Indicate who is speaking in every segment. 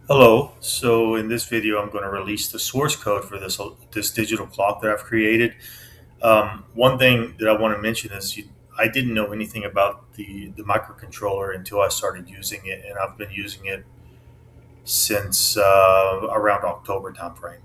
Speaker 1: Hello. So in this video, I'm going to release the source code for this digital clock that I've created. One thing that I want to mention is I didn't know anything about the microcontroller until I started using it, and I've been using it since around October timeframe.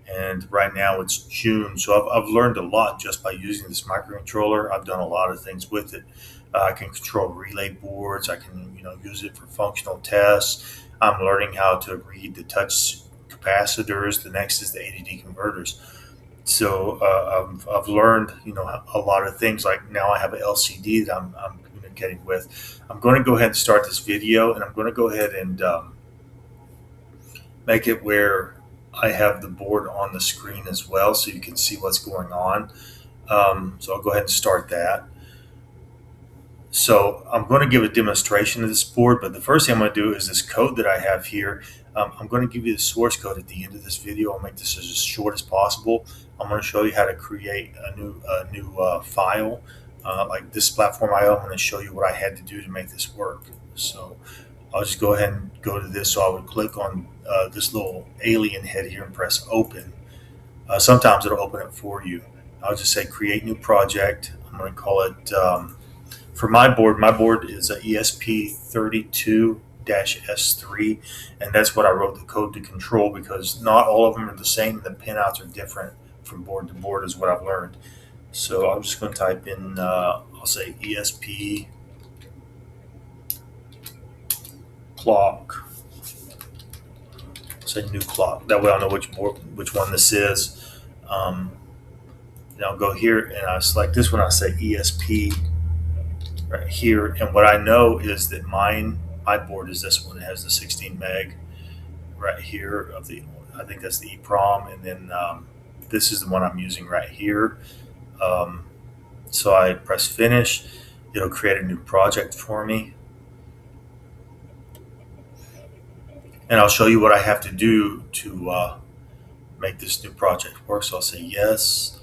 Speaker 1: And right now it's June, so I've learned a lot just by using this microcontroller. I've done a lot of things with it. I can control relay boards. I can use it for functional tests. I'm learning how to read the touch capacitors. The next is the ADD converters. So I've learned a lot of things. Like now I have an LCD that I'm communicating with. I'm going to go ahead and start this video, and I'm going to go ahead and make it where I have the board on the screen as well, so you can see what's going on. So I'll go ahead and start that. So I'm going to give a demonstration of this board, but the first thing I'm going to do is this code that I have here. I'm going to give you the source code at the end of this video. I'll make this as short as possible. I'm going to show you how to create a new file. Like this platform IO, I'm going to show you what I had to do to make this work. So I'll just go ahead and go to this. So I would click on this little alien head here and press open. Sometimes it'll open it for you. I'll just say create new project. I'm going to call it, for my board is a ESP32-S3, and that's what I wrote the code to control, because not all of them are the same. The pinouts are different from board to board is what I've learned. So I'm just going to type in, I'll say ESP clock. Say new clock. That way I'll know which one this is. And I'll go here and I select this one. I say ESP right here. And what I know is that my board is this one. It has the 16 meg right here of I think that's the EEPROM. And then this is the one I'm using right here. So I press finish. It'll create a new project for me. And I'll show you what I have to do to make this new project work. So I'll say yes.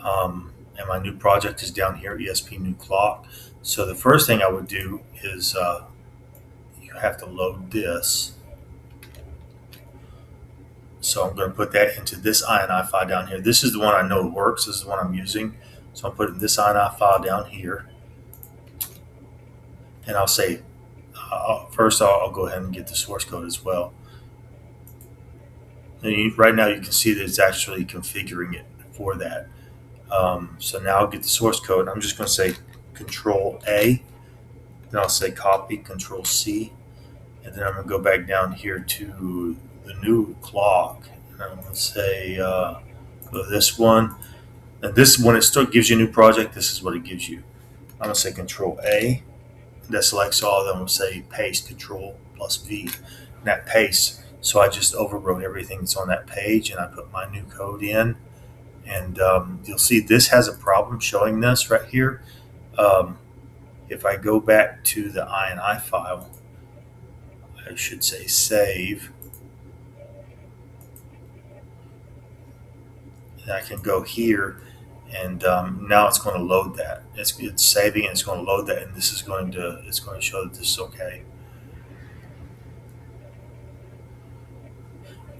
Speaker 1: And my new project is down here, ESP new clock. So the first thing I would do is you have to load this. So I'm going to put that into this INI file down here. This is the one I know works. This is the one I'm using. So I'm putting this INI file down here. And I'll say, first I'll go ahead and get the source code as well. And right now you can see that it's actually configuring it for that. So now I'll get the source code. I'm just going to say Control A. Then I'll say copy, Control C. And then I'm going to go back down here to the new clock. And I'm going to say, go to this one. And this, when it still gives you a new project, this is what it gives you. I'm going to say Control A. That selects all of them. I'm going to say paste, Control plus V. And that paste. So I just overwrote everything that's on that page, and I put my new code in. And you'll see this has a problem showing this right here. If I go back to the INI file, I should say save. And I can go here, and now it's going to load that. It's saving, and it's going to load that, and it's going to show that this is okay.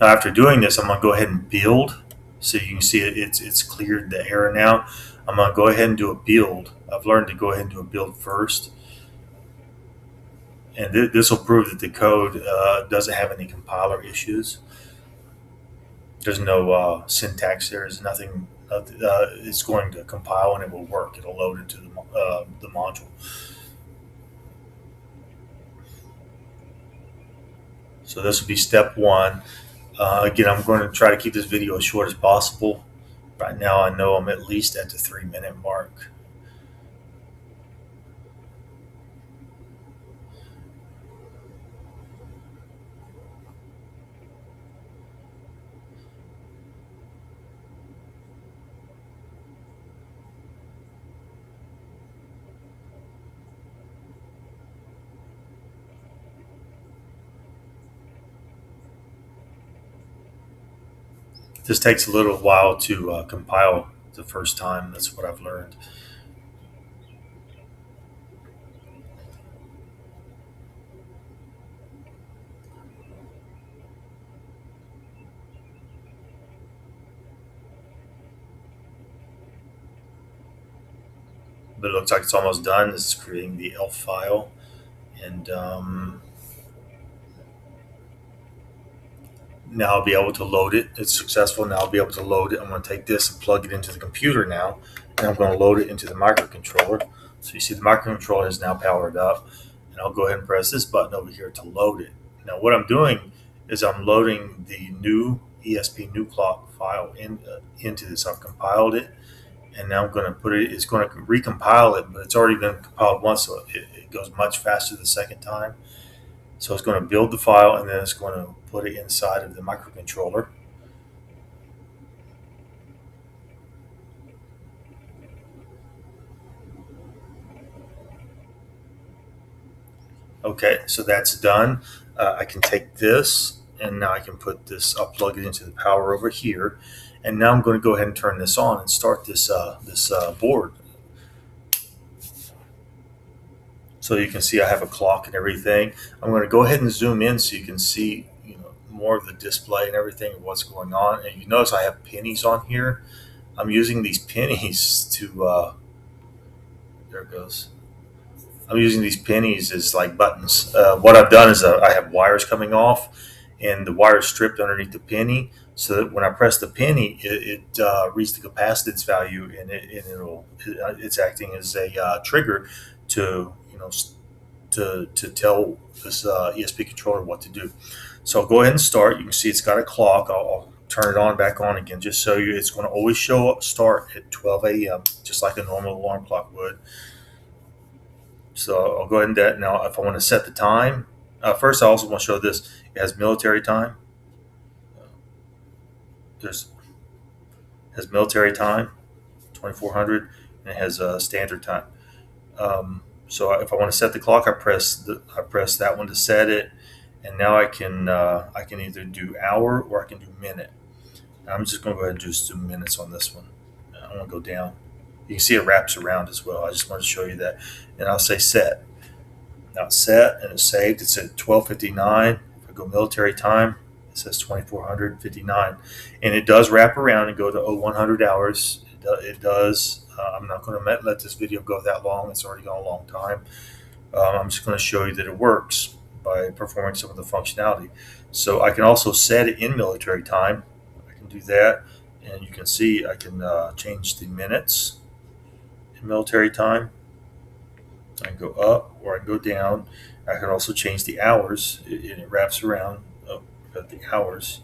Speaker 1: Now after doing this, I'm going to go ahead and build. So you can see it's cleared the error now. I'm going to go ahead and do a build. I've learned to go ahead and do a build first. And this will prove that the code doesn't have any compiler issues. There's no syntax there. There's nothing. It's going to compile and it will work. It'll load into the module. So this will be step one. Again, I'm going to try to keep this video as short as possible. Right now, I know I'm at least at the 3-minute mark. This takes a little while to compile the first time. That's what I've learned. but it looks like it's almost done. This is creating the ELF file, and now I'll be able to load it. It's successful. Now I'll be able to load it. I'm going to take this and plug it into the computer now, and I'm going to load it into the microcontroller. So you see the microcontroller is now powered up, and I'll go ahead and press this button over here to load it. Now what I'm doing is I'm loading the new ESP new clock file into this. I've compiled it, and now I'm going to put it. It's going to recompile it, but it's already been compiled once, so it goes much faster the second time. So it's going to build the file, and then it's going to put it inside of the microcontroller. Okay, so that's done. I can take this, and now I can put this. I'll plug it into the power over here, and now I'm going to go ahead and turn this on and start this board. So you can see I have a clock and everything. I'm going to go ahead and zoom in so you can see, more of the display and everything of what's going on. And you notice I have pennies on here. I'm using these pennies to there it goes. I'm using these pennies as like buttons. What I've done is I have wires coming off, and the wire is stripped underneath the penny, so that when I press the penny, it reads the capacitance value, and it's acting as a trigger to to tell this ESP controller what to do. So I'll go ahead and start. You can see it's got a clock. I'll turn it on back on again just so it's going to always show up start at 12 a.m. just like a normal alarm clock would. So I'll go ahead and that. Now if I want to set the time, first I also want to show this. It has military time. Has military time, 2400, and it has standard time. So if I want to set the clock, I press that one to set it, and now I can either do hour or I can do minute. I'm just going to go ahead and just do minutes on this one. I want to go down. You can see it wraps around as well. I just wanted to show you that, and I'll say set. Now it's set and it's saved. It's at 12:59. If I go military time, it says 2459, and it does wrap around and go to 0100 hours. It does. I'm not going to let this video go that long. It's already gone a long time. I'm just going to show you that it works by performing some of the functionality. So I can also set it in military time. I can do that, and you can see I can change the minutes in military time. I can go up or I can go down. I can also change the hours, and it wraps around. Got the hours.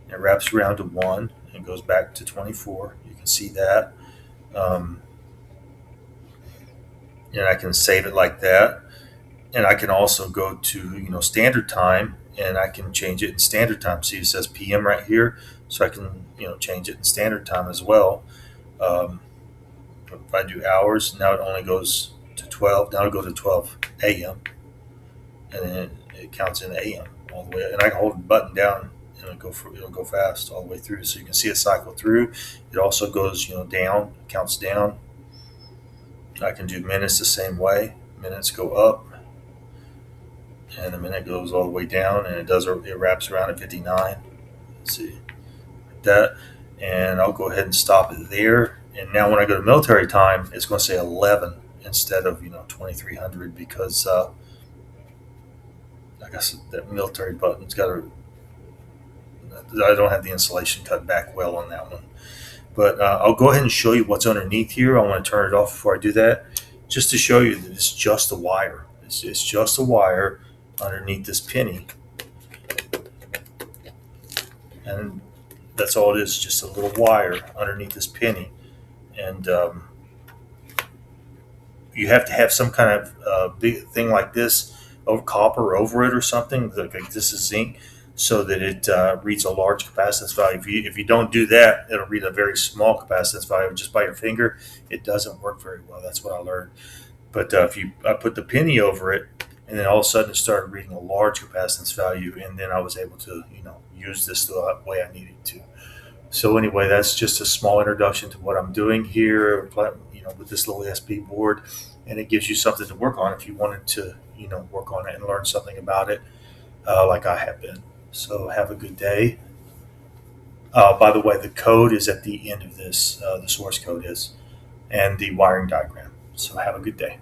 Speaker 1: It wraps around to 1 and goes back to 24. You can see that. And I can save it like that. And I can also go to standard time, and I can change it in standard time. See, it says PM right here, so I can change it in standard time as well. If I do hours, now it only goes to 12. Now it'll go to 12 a.m. and then it counts in AM all the way. And I can hold the button down, and it'll go fast all the way through. So you can see it cycle through. It also goes down, counts down. I can do minutes the same way. Minutes go up, and the minute goes all the way down, and it wraps around at 59. Let's see, like that. And I'll go ahead and stop it there. And now when I go to military time, it's going to say 11 instead of 2300 because I guess that military button's got I don't have the insulation cut back well on that one. But I'll go ahead and show you what's underneath here. I want to turn it off before I do that, just to show you that it's just a wire. It's just a wire underneath this penny. And that's all it is, just a little wire underneath this penny. And you have to have some kind of big thing like this of copper over it or something. Like this is zinc, so that it reads a large capacitance value. If you don't do that, it'll read a very small capacitance value just by your finger. It doesn't work very well. That's what I learned. But I put the penny over it, and then all of a sudden it started reading a large capacitance value, and then I was able to use this the way I needed to. So anyway, that's just a small introduction to what I'm doing here, with this little ESP board, and it gives you something to work on if you wanted to, work on it and learn something about it, like I have been. So have a good day. By the way, the code is at the end of this, the source code is, and the wiring diagram. So have a good day.